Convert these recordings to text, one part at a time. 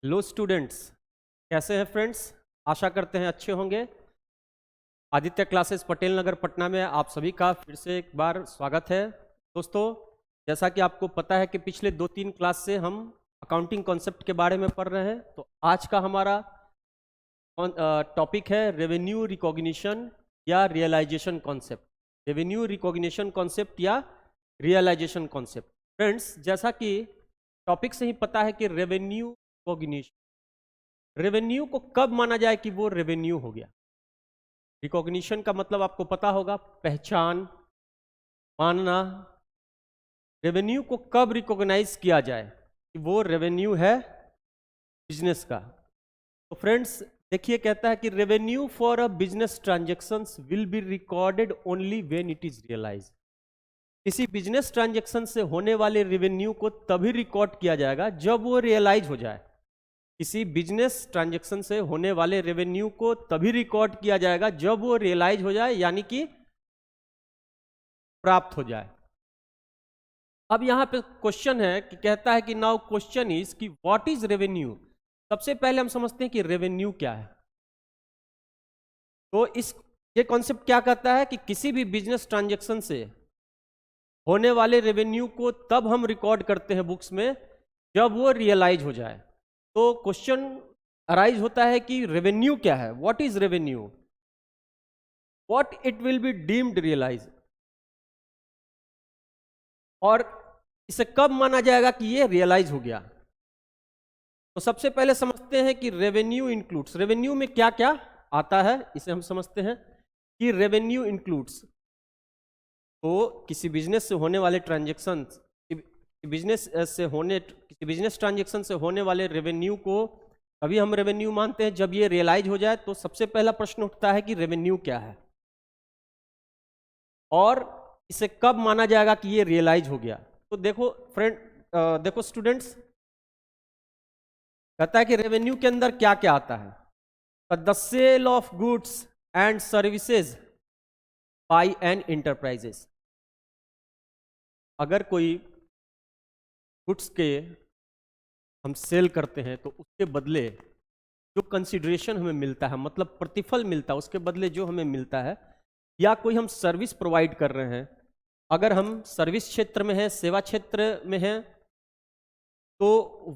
Hello students, कैसे हैं friends. आशा करते हैं अच्छे होंगे। आदित्य क्लासेस पटेल नगर पटना में आप सभी का फिर से एक बार स्वागत है। दोस्तों, जैसा कि आपको पता है कि पिछले 2-3 क्लास से हम अकाउंटिंग कॉन्सेप्ट के बारे में पढ़ रहे हैं। तो आज का हमारा टॉपिक है रेवेन्यू रिकॉग्निशन या realisation concept. Revenue recognition concept या रियलाइजेशन कॉन्सेप्ट। फ्रेंड्स, जैसा कि टॉपिक से ही पता है कि रेवेन्यू रिकॉग्निशन, रेवेन्यू को कब माना जाए कि वो रेवेन्यू हो गया। रिकॉग्निशन का मतलब आपको पता होगा, पहचान, मानना। रेवेन्यू को कब रिकॉग्नाइज किया जाए कि वो रेवेन्यू है बिजनेस का। तो फ्रेंड्स देखिए, कहता है कि revenue for a business transactions will be recorded only when it is realise. किसी बिजनेस ट्रांजेक्शन से होने वाले रेवेन्यू को तभी रिकॉर्ड किया जाएगा जब वो रियलाइज हो जाए। किसी बिजनेस ट्रांजैक्शन से होने वाले रेवेन्यू को तभी रिकॉर्ड किया जाएगा जब वो रियलाइज हो जाए, यानी कि प्राप्त हो जाए। अब यहां पे क्वेश्चन है कि कहता है कि नाउ क्वेश्चन इज कि व्हाट इज रेवेन्यू। सबसे पहले हम समझते हैं कि रेवेन्यू क्या है। तो ये कॉन्सेप्ट क्या कहता है कि किसी भी बिजनेस ट्रांजैक्शन से होने वाले रेवेन्यू को तब हम रिकॉर्ड करते हैं बुक्स में जब वो रियलाइज हो जाए। तो क्वेश्चन अराइज होता है कि रेवेन्यू क्या है, what is revenue, what it will be deemed realise, और इसे कब माना जाएगा कि ये रियलाइज हो गया। तो सबसे पहले समझते हैं कि रेवेन्यू इंक्लूड्स, रेवेन्यू में क्या क्या आता है इसे हम समझते हैं कि रेवेन्यू इंक्लूड्स। तो किसी बिजनेस से होने वाले ट्रांजेक्शन, किसी बिजनेस ट्रांजेक्शन से होने वाले रेवेन्यू को अभी हम रेवेन्यू मानते हैं जब ये रियलाइज हो जाए। तो सबसे पहला प्रश्न उठता है कि रेवेन्यू क्या है और इसे कब माना जाएगा कि ये रियलाइज हो गया। तो देखो फ्रेंड, देखो स्टूडेंट्स, कहता है कि रेवेन्यू के अंदर क्या क्या आता है। The sale of goods and services by an enterprises. अगर कोई गुड्स के हम सेल करते हैं तो उसके बदले जो कंसिडरेशन हमें मिलता है, मतलब प्रतिफल मिलता है, उसके बदले जो हमें मिलता है, या कोई हम सर्विस प्रोवाइड कर रहे हैं, अगर हम सर्विस क्षेत्र में हैं, सेवा क्षेत्र में हैं, तो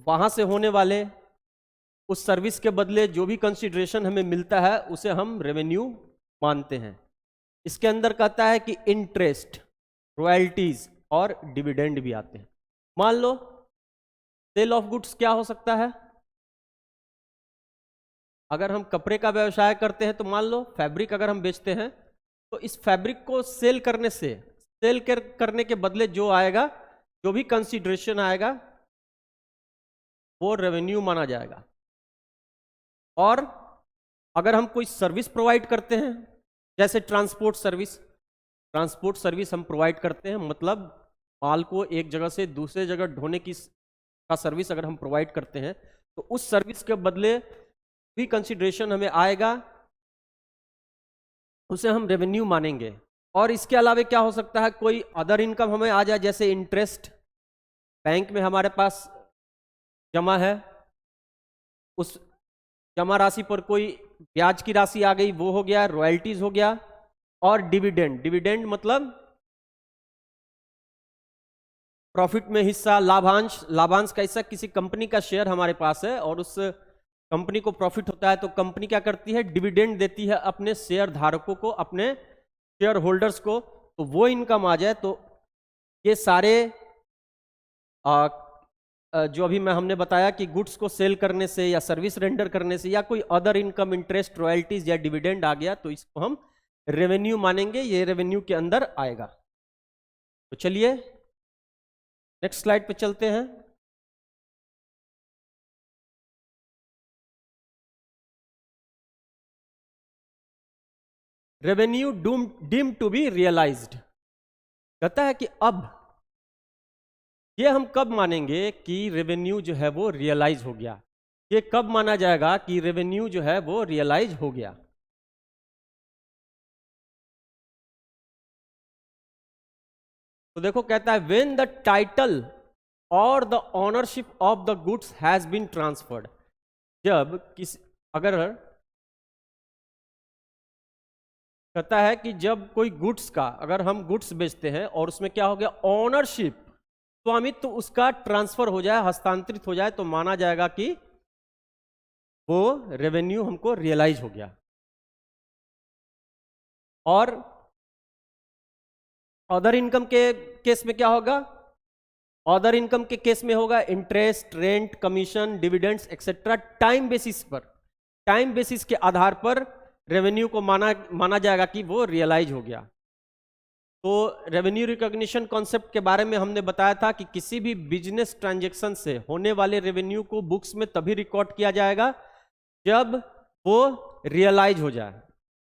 वहां से होने वाले उस सर्विस के बदले जो भी कंसिडरेशन हमें मिलता है उसे हम रेवेन्यू मानते हैं। इसके अंदर कहता है कि इंटरेस्ट, रॉयल्टीज और डिविडेंड भी आते हैं। मान लो सेल ऑफ गुड्स क्या हो सकता है। अगर हम कपड़े का व्यवसाय करते हैं तो मान लो फैब्रिक अगर हम बेचते हैं, तो इस फैब्रिक को सेल करने के बदले जो आएगा, जो भी कंसिडरेशन आएगा, वो रेवेन्यू माना जाएगा। और अगर हम कोई सर्विस प्रोवाइड करते हैं, जैसे ट्रांसपोर्ट सर्विस हम प्रोवाइड करते हैं, मतलब माल को एक जगह से दूसरे जगह ढोने का सर्विस अगर हम प्रोवाइड करते हैं, तो उस सर्विस के बदले भी कंसिडरेशन हमें आएगा, उसे हम रेवेन्यू मानेंगे। और इसके अलावा क्या हो सकता है, कोई अदर इनकम हमें आ जाए, जैसे इंटरेस्ट, बैंक में हमारे पास जमा है, उस जमा राशि पर कोई ब्याज की राशि आ गई, वो हो गया, रॉयल्टीज हो गया। और डिविडेंड मतलब प्रॉफिट में हिस्सा, लाभांश का हिस्सा। किसी कंपनी का शेयर हमारे पास है और उस कंपनी को प्रॉफिट होता है, तो कंपनी क्या करती है, डिविडेंड देती है अपने शेयर धारकों को, अपने शेयर होल्डर्स को। तो वो इनकम आ जाए तो ये सारे जो अभी हमने बताया कि गुड्स को सेल करने से या सर्विस रेंडर करने से या कोई अदर इनकम, इंटरेस्ट, रॉयल्टीज या डिविडेंड आ गया, तो इसको हम रेवेन्यू मानेंगे, ये रेवेन्यू के अंदर आएगा। तो चलिए नेक्स्ट स्लाइड पे चलते हैं। Revenue deem to be realised, कहता है कि अब ये हम कब मानेंगे कि रेवेन्यू जो है वो रियलाइज हो गया। ये कब माना जाएगा कि रेवेन्यू जो है वो रियलाइज हो गया। तो देखो, कहता है व्हेन द टाइटल और the ownership of the goods has been transferred. जब अगर कहता है कि जब कोई गुड्स का, अगर हम गुड्स बेचते हैं और उसमें क्या हो गया, ओनरशिप, स्वामित्व उसका ट्रांसफर हो जाए, हस्तांतरित हो जाए, तो माना जाएगा कि वो रेवेन्यू हमको रियलाइज हो गया। और अदर इनकम के केस में क्या होगा, अदर इनकम के केस में होगा interest, rent, commission, dividends etcetera, time basis पर, टाइम बेसिस के आधार पर रेवेन्यू को माना जाएगा कि वो रियलाइज हो गया। तो रेवेन्यू रिकॉग्निशन कॉन्सेप्ट के बारे में हमने बताया था कि किसी भी बिजनेस ट्रांजैक्शन से होने वाले रेवेन्यू को बुक्स में तभी रिकॉर्ड किया जाएगा जब वो रियलाइज हो जाए।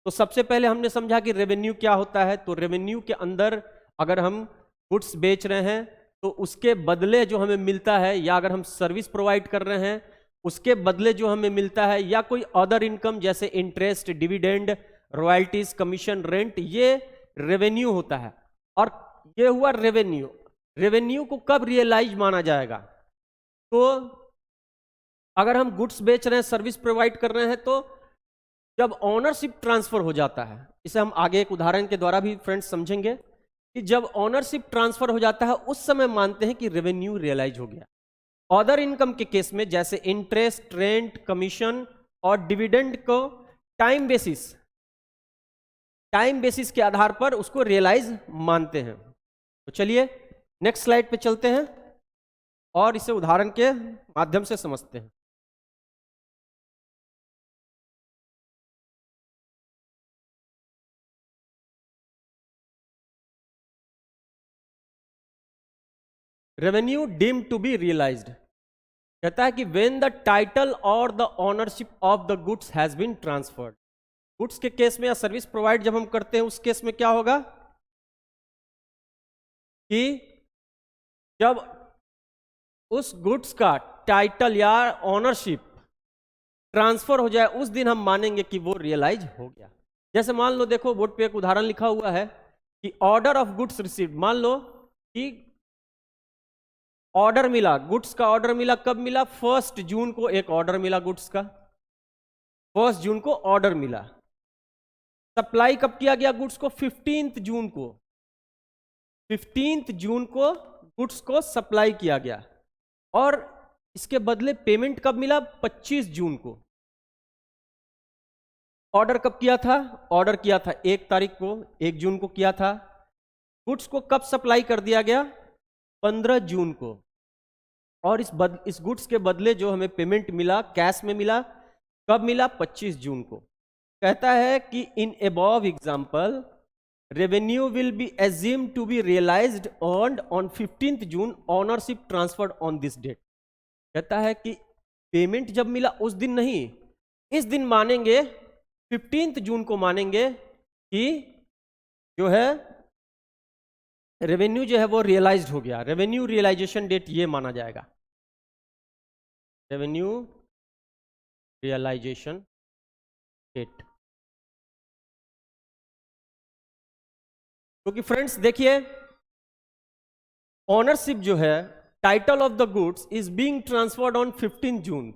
तो सबसे पहले हमने समझा कि रेवेन्यू क्या होता है। तो रेवेन्यू के अंदर अगर हम गुड्स बेच रहे हैं तो उसके बदले जो हमें मिलता है, या अगर हम सर्विस प्रोवाइड कर रहे हैं उसके बदले जो हमें मिलता है, या कोई अदर इनकम जैसे interest, dividend, royalties, commission, rent, ये रेवेन्यू होता है। और ये हुआ रेवेन्यू। रेवेन्यू को कब रियलाइज माना जाएगा, तो अगर हम गुड्स बेच रहे हैं, सर्विस प्रोवाइड कर रहे हैं, तो जब ऑनरशिप ट्रांसफर हो जाता है। इसे हम आगे एक उदाहरण के द्वारा भी फ्रेंड्स समझेंगे कि जब ऑनरशिप ट्रांसफर हो जाता है उस समय मानते हैं कि रेवेन्यू रियलाइज हो गया। अदर इनकम के केस में जैसे इंटरेस्ट, रेंट, कमीशन और डिविडेंड को टाइम बेसिस के आधार पर उसको रियलाइज मानते हैं। तो चलिए नेक्स्ट स्लाइड पे चलते हैं और इसे उदाहरण के माध्यम से समझते हैं। Revenue deemed to be realised कहता है कि व्हेन द टाइटल और the ownership of the goods has been transferred. Goods के केस में या सर्विस प्रोवाइड जब हम करते हैं उस केस में क्या होगा कि जब उस गुड्स का टाइटल या ओनरशिप ट्रांसफर हो जाए उस दिन हम मानेंगे कि वो रियलाइज हो गया। जैसे मान लो, देखो बोर्ड पे एक उदाहरण लिखा हुआ है कि ऑर्डर ऑफ गुड्स रिसीव्ड। मान लो कि ऑर्डर मिला, गुड्स का ऑर्डर मिला, कब मिला, 1 जून को एक ऑर्डर मिला गुड्स का, 1 जून को ऑर्डर मिला। सप्लाई कब किया गया गुड्स को, 15 जून को, 15 जून को गुड्स को सप्लाई किया गया। और इसके बदले पेमेंट कब मिला, 25 जून को। ऑर्डर कब किया था, ऑर्डर किया था 1 तारीख को, 1 जून को किया था। गुड्स को कब सप्लाई कर दिया गया, 15 जून को। और इस गुड्स के बदले जो हमें पेमेंट मिला, कैश में मिला, कब मिला, 25 जून को। कहता है कि in above example revenue will be assumed to be realised on 15 June, ownership transferred on this date. कहता है कि पेमेंट जब मिला उस दिन नहीं, इस दिन मानेंगे, 15 जून को मानेंगे कि जो है रेवेन्यू जो है वो रियलाइज्ड हो गया। रेवेन्यू रियलाइजेशन डेट ये माना जाएगा, रेवेन्यू रियलाइजेशन डेट। क्योंकि फ्रेंड्स देखिए, ओनरशिप जो है, title of the goods is being transferred on 15 June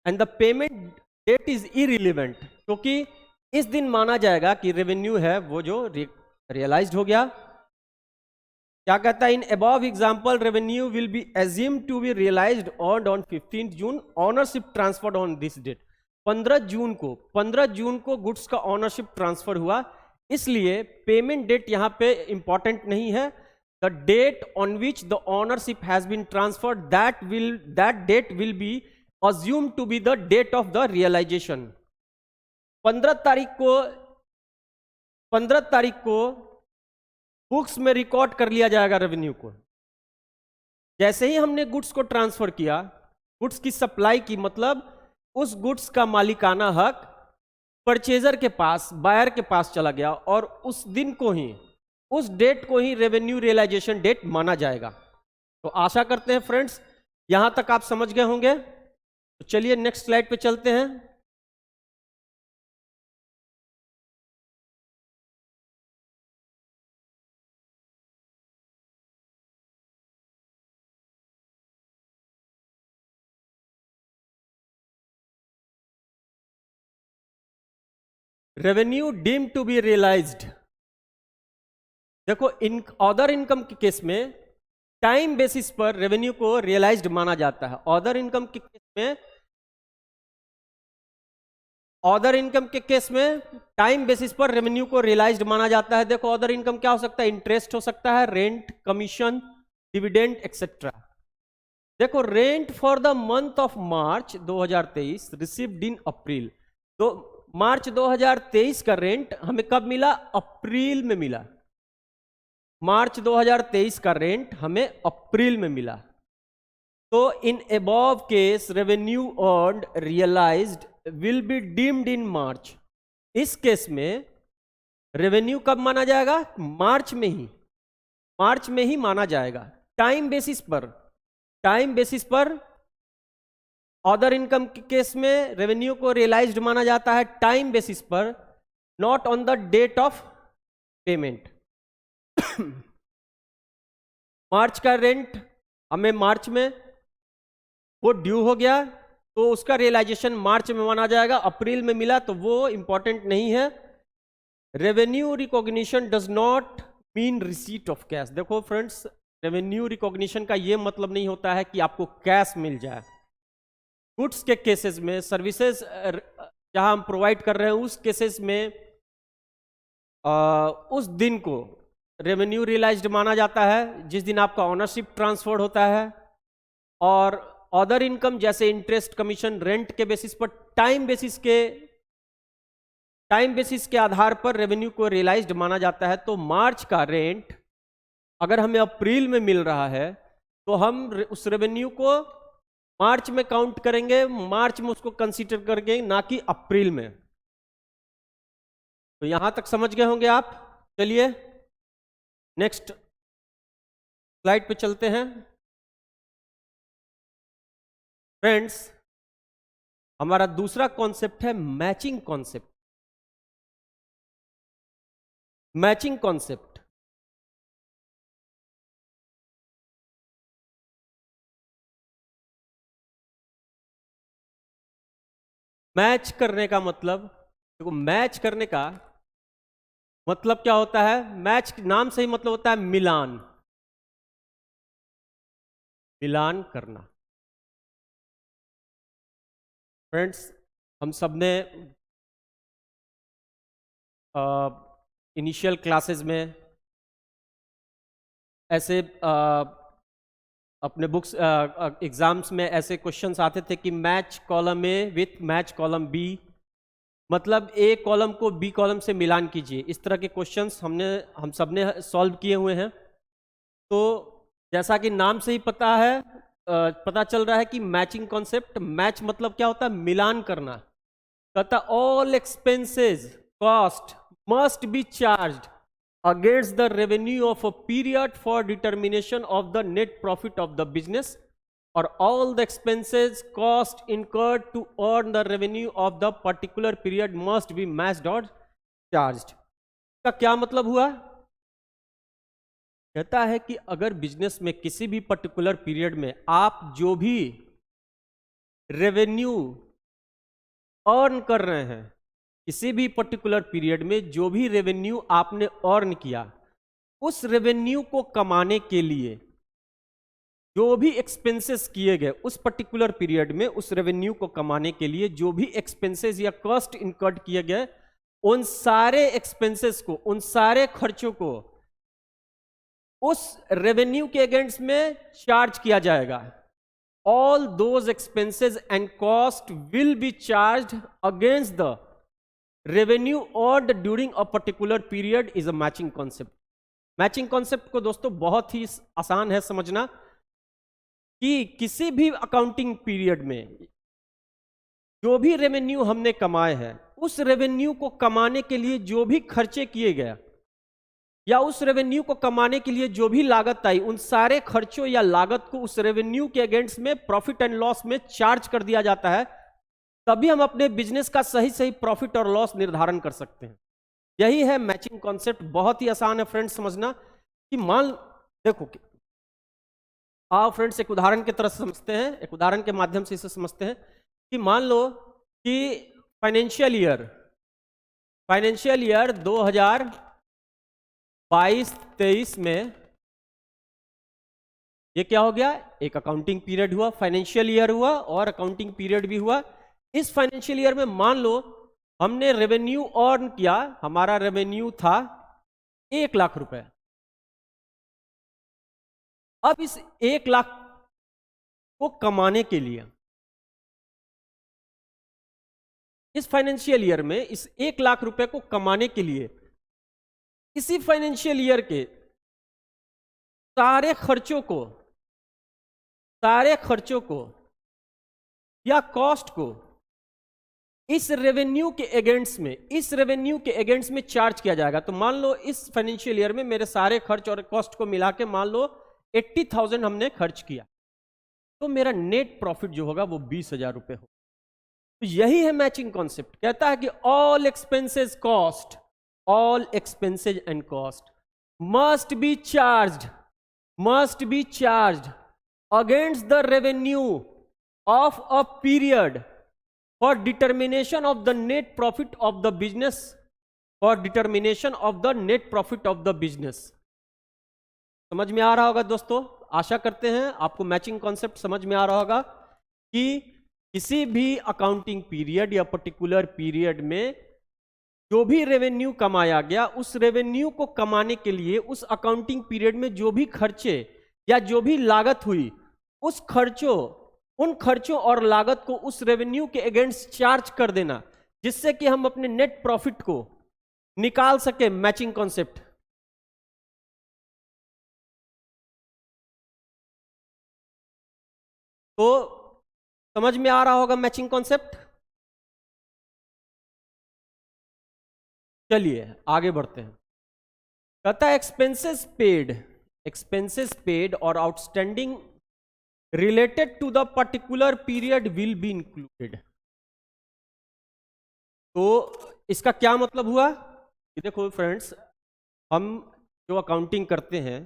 and the payment date is irrelevant, क्योंकि इस दिन माना जाएगा कि रेवेन्यू है वो जो रियलाइज्ड हो गया। क्या कहता है, in above example revenue will be assumed to be realised on 15 June, ownership transferred on this date. 15 जून को गुड्स का ओनरशिप ट्रांसफर हुआ, इसलिए पेमेंट डेट यहां पे इंपॉर्टेंट नहीं है। The date on which the ownership has been transferred, that date will be assumed to be the date of the realization। 15 तारीख को बुक्स में रिकॉर्ड कर लिया जाएगा रेवेन्यू को। जैसे ही हमने गुड्स को ट्रांसफर किया, गुड्स की सप्लाई की, मतलब उस गुड्स का मालिकाना हक परचेजर के पास, बायर के पास चला गया, और उस दिन को ही, उस डेट को ही रेवेन्यू रियलाइजेशन डेट माना जाएगा। तो आशा करते हैं फ्रेंड्स यहां तक आप समझ गए होंगे। तो चलिए नेक्स्ट स्लाइड पे चलते हैं। Revenue deemed to be realised, देखो इन अदर इनकम के केस में टाइम बेसिस पर रेवेन्यू को रियलाइज्ड माना जाता है। अदर इनकम के केस में, अदर इनकम के केस में टाइम बेसिस पर रेवेन्यू को रियलाइज्ड माना जाता है। देखो अदर इनकम क्या हो सकता है, इंटरेस्ट हो सकता है, रेंट, कमीशन, डिविडेंड एक्सेट्रा। देखो rent for the month of March 2023 received in April, तो मार्च 2023 का रेंट हमें कब मिला, अप्रैल में मिला। मार्च 2023 का रेंट हमें अप्रैल में मिला। तो in above case revenue earned realized will be deemed in March, इस केस में रेवेन्यू कब माना जाएगा, मार्च में ही, मार्च में ही माना जाएगा। टाइम बेसिस पर, टाइम बेसिस पर अदर इनकम के केस में रेवेन्यू को रियलाइज्ड माना जाता है टाइम बेसिस पर, not on the date of payment. मार्च का रेंट हमें मार्च में वो ड्यू हो गया तो उसका रियलाइजेशन मार्च में माना जाएगा, अप्रैल में मिला तो वो इंपॉर्टेंट नहीं है। Revenue recognition does not mean receipt of cash. देखो फ्रेंड्स, रेवेन्यू रिकॉग्निशन का ये मतलब नहीं होता है कि आपको कैश मिल जाए। गुड्स के केसेस में, सर्विसेज जहां हम प्रोवाइड कर रहे हैं उस केसेस में उस दिन को रेवेन्यू रियलाइज्ड माना जाता है जिस दिन आपका ओनरशिप ट्रांसफर होता है। और अदर इनकम जैसे इंटरेस्ट, कमीशन, रेंट के बेसिस पर टाइम बेसिस के आधार पर रेवेन्यू को रियलाइज्ड माना जाता है। तो मार्च का रेंट अगर हमें अप्रैल में मिल रहा है तो हम उस रेवेन्यू को मार्च में काउंट करेंगे, मार्च में उसको कंसीडर करेंगे, ना कि अप्रैल में। तो यहां तक समझ गए होंगे आप। चलिए नेक्स्ट स्लाइड पे चलते हैं। फ्रेंड्स, हमारा दूसरा कॉन्सेप्ट है matching concept. Matching concept, match करने का मतलब, देखो मैच करने का मतलब क्या होता है, मैच नाम से ही मतलब होता है मिलान, मिलान करना। फ्रेंड्स, हम सबने इनिशियल क्लासेस में ऐसे अपने बुक्स एग्जाम्स में ऐसे क्वेश्चंस आते थे कि match column A with match column B, मतलब ए कॉलम को बी कॉलम से मिलान कीजिए। इस तरह के क्वेश्चंस हम सब ने सॉल्व किए हुए हैं। तो जैसा कि नाम से ही पता चल रहा है कि मैचिंग कॉन्सेप्ट, मैच मतलब क्या होता है, मिलान करना। कहता all expenses cost must be charged against the revenue of a period for determination of the net profit of the business, or all the expenses cost incurred to earn the revenue of the particular period must be matched or charged। का क्या मतलब हुआ, कहता है कि अगर business में किसी भी पर्टिकुलर पीरियड में आप जो भी रेवेन्यू अर्न कर रहे हैं, किसी भी पर्टिकुलर पीरियड में जो भी रेवेन्यू आपने अर्न किया, उस रेवेन्यू को कमाने के लिए जो भी एक्सपेंसेस किए गए उस पर्टिकुलर पीरियड में, उस रेवेन्यू को कमाने के लिए जो भी एक्सपेंसेस या कॉस्ट इनकर्ड किए गए, उन सारे एक्सपेंसेस को, उन सारे खर्चों को उस रेवेन्यू के अगेंस्ट में चार्ज किया जाएगा। All those expenses and cost will be charged against the revenue earned during a particular period is a matching concept. Matching concept को दोस्तों बहुत ही आसान है समझना कि किसी भी अकाउंटिंग पीरियड में जो भी रेवेन्यू हमने कमाए हैं, उस रेवेन्यू को कमाने के लिए जो भी खर्चे किए गए या उस रेवेन्यू को कमाने के लिए जो भी लागत आई, उन सारे खर्चों या लागत को उस रेवेन्यू के अगेंस्ट में प्रॉफिट एंड लॉस में चार्ज कर दिया जाता है। तभी हम अपने बिजनेस का सही सही प्रॉफिट और लॉस निर्धारण कर सकते हैं। यही है मैचिंग कॉन्सेप्ट। बहुत ही आसान है फ्रेंड्स समझना कि देखो आओ फ्रेंड्स एक उदाहरण की तरह समझते हैं, एक उदाहरण के माध्यम से इसे समझते हैं कि मान लो कि फाइनेंशियल ईयर फाइनेंशियल ईयर 2022-23 में ये क्या हो गया, एक अकाउंटिंग पीरियड हुआ, फाइनेंशियल ईयर हुआ और अकाउंटिंग पीरियड भी हुआ। इस फाइनेंशियल ईयर में मान लो हमने रेवेन्यू अर्न किया, हमारा रेवेन्यू था 1,00,000 रुपए। अब इस 1,00,000 को कमाने के लिए इस फाइनेंशियल ईयर में इस 1,00,000 रुपए को कमाने के लिए इसी फाइनेंशियल ईयर के सारे खर्चों को या कॉस्ट को इस रेवेन्यू के अगेंस्ट में चार्ज किया जाएगा। तो मान लो इस फाइनेंशियल ईयर में मेरे सारे खर्च और कॉस्ट को मिला के मान लो 80,000 हमने खर्च किया, तो मेरा नेट प्रॉफिट जो होगा वो 20,000 रुपए होगा। तो यही है मैचिंग कॉन्सेप्ट, कहता है कि all expenses and cost must be charged against the revenue of a period for determination of the net profit of the business, समझ में आ रहा होगा दोस्तों? आशा करते हैं आपको मैचिंग कॉन्सेप्ट समझ में आ रहा होगा कि किसी भी अकाउंटिंग पीरियड या पर्टिकुलर पीरियड में जो भी रेवेन्यू कमाया गया, उस रेवेन्यू को कमाने के लिए उस अकाउंटिंग पीरियड में जो भी खर्चे या जो भी लागत हुई, उन खर्चों और लागत को उस रेवेन्यू के अगेंस्ट चार्ज कर देना, जिससे कि हम अपने नेट प्रॉफिट को निकाल सके। मैचिंग कॉन्सेप्ट तो समझ में आ रहा होगा मैचिंग कॉन्सेप्ट। चलिए आगे बढ़ते हैं। कहता है एक्सपेंसेस पेड और outstanding related to the particular period will be included। तो इसका क्या मतलब हुआ कि देखो फ्रेंड्स, हम जो अकाउंटिंग करते हैं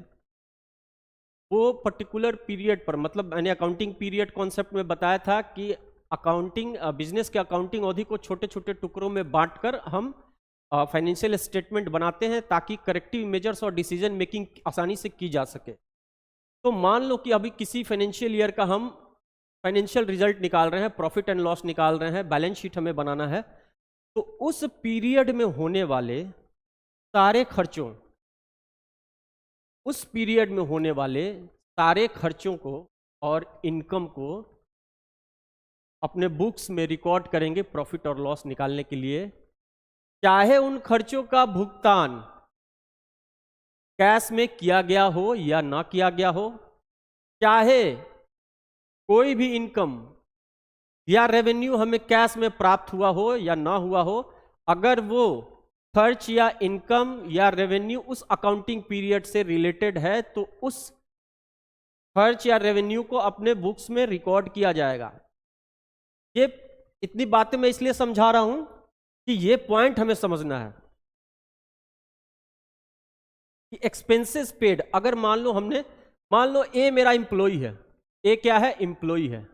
वो पर्टिकुलर पीरियड पर, मतलब मैंने अकाउंटिंग पीरियड कॉन्सेप्ट में बताया था कि बिजनेस के अकाउंटिंग अवधि को छोटे छोटे टुकड़ों में बांटकर हम फाइनेंशियल स्टेटमेंट बनाते हैं ताकि करेक्टिव मेजर्स और डिसीजन मेकिंग आसानी से की जा सके। तो मान लो कि अभी किसी फाइनेंशियल ईयर का हम फाइनेंशियल रिजल्ट निकाल रहे हैं, प्रॉफिट एंड लॉस निकाल रहे हैं, बैलेंस शीट हमें बनाना है। तो उस पीरियड में होने वाले सारे खर्चों को और इनकम को अपने बुक्स में रिकॉर्ड करेंगे प्रॉफिट और लॉस निकालने के लिए, चाहे उन खर्चों का भुगतान कैश में किया गया हो या ना किया गया हो, चाहे कोई भी इनकम या रेवेन्यू हमें कैश में प्राप्त हुआ हो या ना हुआ हो, अगर वो खर्च या इनकम या रेवेन्यू उस अकाउंटिंग पीरियड से रिलेटेड है तो उस खर्च या रेवेन्यू को अपने बुक्स में रिकॉर्ड किया जाएगा। ये इतनी बातें मैं इसलिए समझा रहा हूं कि ये पॉइंट हमें समझना है कि एक्सपेंसेस पेड, अगर मान लो ए मेरा इंप्लॉई है, ए क्या है, इंप्लॉई है,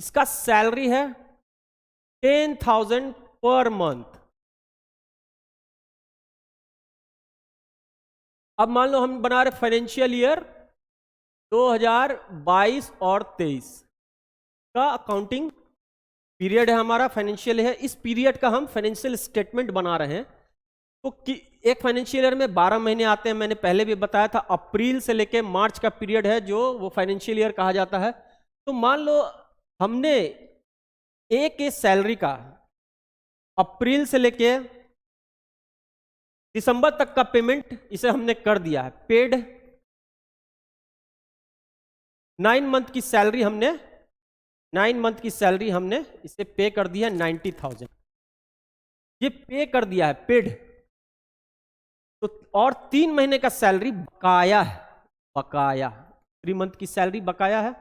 इसका सैलरी है 10,000 पर मंथ। अब मान लो हम बना रहे फाइनेंशियल ईयर 2022 और 23 का अकाउंटिंग पीरियड है हमारा, फाइनेंशियल है, इस पीरियड का हम फाइनेंशियल स्टेटमेंट बना रहे हैं। तो एक फाइनेंशियल ईयर में 12 महीने आते हैं, मैंने पहले भी बताया था, अप्रैल से लेके मार्च का पीरियड है जो वो फाइनेंशियल ईयर कहा जाता है। तो मान लो हमने ए के सैलरी का अप्रैल से लेके दिसंबर तक का पेमेंट इसे हमने कर दिया है, पेड 9 मंथ की सैलरी हमने इसे पे कर दिया 90,000, ये पे कर दिया है पेड। तो और 3 महीने का सैलरी बकाया है, 3 मंथ की सैलरी बकाया है,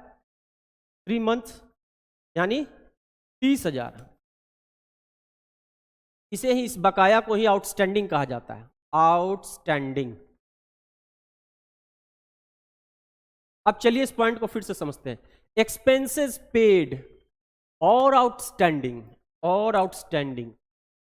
3 मंथ यानी 30,000। इसे ही, इस बकाया को ही आउटस्टैंडिंग कहा जाता है, आउटस्टैंडिंग। अब चलिए इस पॉइंट को फिर से समझते हैं। एक्सपेंसेस पेड और आउटस्टैंडिंग और outstanding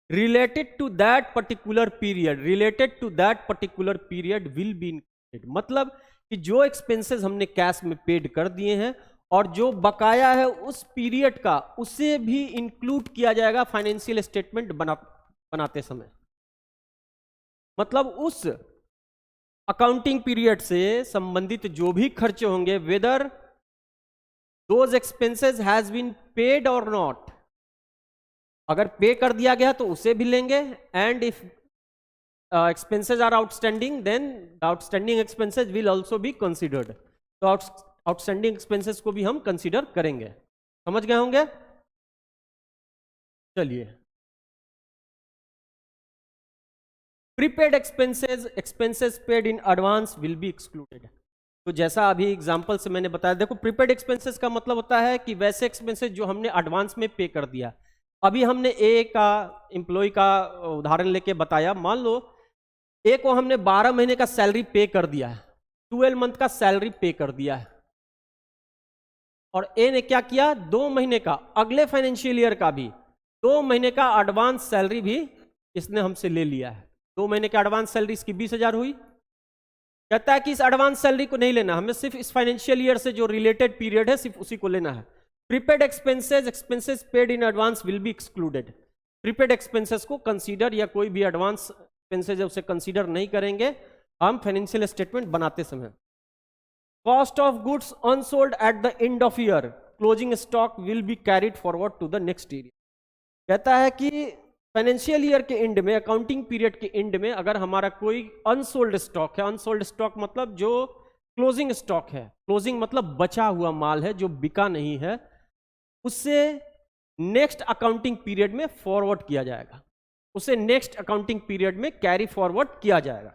related to that particular period, related to that particular period will be included. मतलब कि जो एक्सपेंसेस हमने कैश में पेड कर दिए हैं और जो बकाया है उस पीरियड का, उसे भी इंक्लूड किया जाएगा फाइनेंशियल स्टेटमेंट बनाते समय। मतलब उस अकाउंटिंग पीरियड से संबंधित जो भी खर्चे होंगे, whether those expenses has been paid और नॉट, अगर पे कर दिया गया तो उसे भी लेंगे, and if expenses are outstanding then the outstanding expenses will also be considered। तो outstanding expenses को भी हम कंसीडर करेंगे। समझ गए होंगे? चलिए, prepaid expenses paid in advance will be excluded. तो जैसा अभी एग्जांपल से मैंने बताया, देखो प्रीपेड एक्सपेंसेस का मतलब होता है कि वैसे एक्सपेंसेस जो हमने एडवांस में पे कर दिया। अभी हमने ए का एम्प्लॉय का उदाहरण लेके बताया, मान लो ए को हमने 12 महीने का सैलरी पे कर दिया है, 12 मंथ का सैलरी पे कर दिया है, और ए ने क्या किया, 2 महीने का, अगले फाइनेंशियल ईयर का भी 2 महीने का एडवांस सैलरी भी इसने हमसे ले लिया है। 2 महीने का एडवांस सैलरी इसकी 20,000 हुई। कहता है कि इस एडवांस सैलरी को नहीं लेना, हमें सिर्फ इस फाइनेंशियल ईयर से जो रिलेटेड पीरियड है सिर्फ उसी को लेना है। Prepaid expenses paid in advance will be excluded. Prepaid expenses को कंसीडर, या कोई भी एडवांस एक्सपेंसेस है उसे कंसीडर नहीं करेंगे हम फाइनेंशियल स्टेटमेंट बनाते समय। Cost of goods unsold at the end of year, closing stock will be carried forward to the next year. कहता है कि फाइनेंशियल ईयर के एंड में, अकाउंटिंग पीरियड के एंड में, अगर हमारा कोई अनसोल्ड स्टॉक है, अनसोल्ड स्टॉक मतलब जो क्लोजिंग स्टॉक है, क्लोजिंग मतलब बचा हुआ माल है जो बिका नहीं है, उससे नेक्स्ट अकाउंटिंग पीरियड में फॉरवर्ड किया जाएगा, उसे नेक्स्ट अकाउंटिंग पीरियड में कैरी फॉरवर्ड किया जाएगा।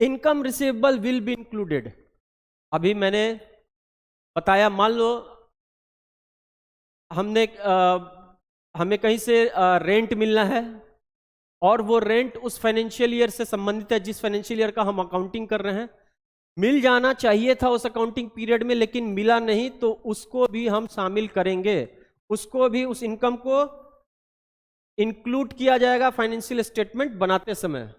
Income receivable will be included. अभी मैंने बताया, मान लो हमें कहीं से रेंट मिलना है और वो रेंट उस फाइनेंशियल ईयर से संबंधित है जिस फाइनेंशियल ईयर का हम अकाउंटिंग कर रहे हैं। मिल जाना चाहिए था उस अकाउंटिंग पीरियड में लेकिन मिला नहीं, तो उसको भी हम शामिल करेंगे, उसको भी, उस इनकम को इंक्लूड किया जाएगा फाइनेंशियल स्टेटमेंट बनाते समय।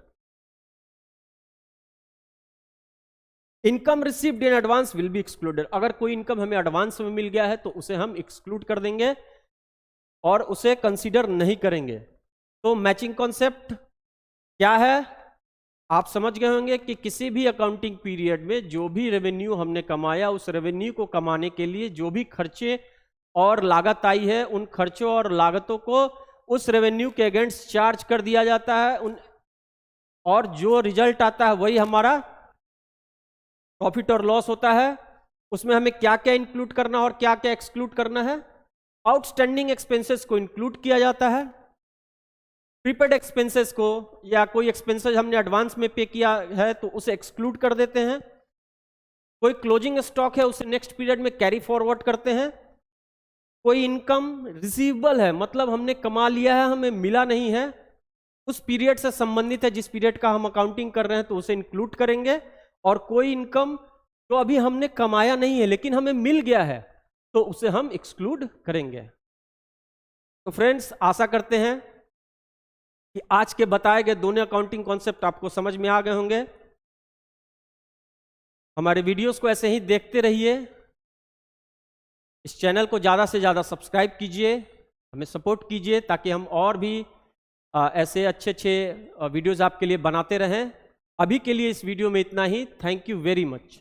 Income received in advance will be excluded. अगर कोई इनकम हमें एडवांस में मिल गया है तो उसे हम एक्सक्लूड कर देंगे और उसे कंसीडर नहीं करेंगे। तो मैचिंग कॉन्सेप्ट क्या है आप समझ गए होंगे कि किसी भी अकाउंटिंग पीरियड में जो भी रेवेन्यू हमने कमाया, उस रेवेन्यू को कमाने के लिए जो भी खर्चे और लागत आई है, उन खर्चों और लागतों को उस रेवेन्यू के अगेंस्ट चार्ज कर दिया जाता है, और जो रिजल्ट आता है वही हमारा प्रॉफिट और लॉस होता है। उसमें हमें क्या क्या इंक्लूड करना और क्या क्या एक्सक्लूड करना है। आउटस्टैंडिंग एक्सपेंसेस को इंक्लूड किया जाता है, प्रीपेड एक्सपेंसेस को या कोई एक्सपेंसेस हमने एडवांस में पे किया है तो उसे एक्सक्लूड कर देते हैं। कोई क्लोजिंग स्टॉक है उसे नेक्स्ट पीरियड में कैरी फॉरवर्ड करते हैं। कोई इनकम रिसीवेबल है, मतलब हमने कमा लिया है, हमें मिला नहीं है, उस पीरियड से संबंधित है जिस पीरियड का हम अकाउंटिंग कर रहे हैं, तो उसे इंक्लूड करेंगे। और कोई इनकम जो अभी हमने कमाया नहीं है लेकिन हमें मिल गया है तो उसे हम एक्सक्लूड करेंगे। तो फ्रेंड्स, आशा करते हैं कि आज के बताए गए दोनों अकाउंटिंग कॉन्सेप्ट आपको समझ में आ गए होंगे। हमारे वीडियोस को ऐसे ही देखते रहिए, इस चैनल को ज़्यादा से ज़्यादा सब्सक्राइब कीजिए, हमें सपोर्ट कीजिए ताकि हम और भी ऐसे अच्छे वीडियोस आपके लिए बनाते रहें। अभी के लिए इस वीडियो में इतना ही। Thank you very much.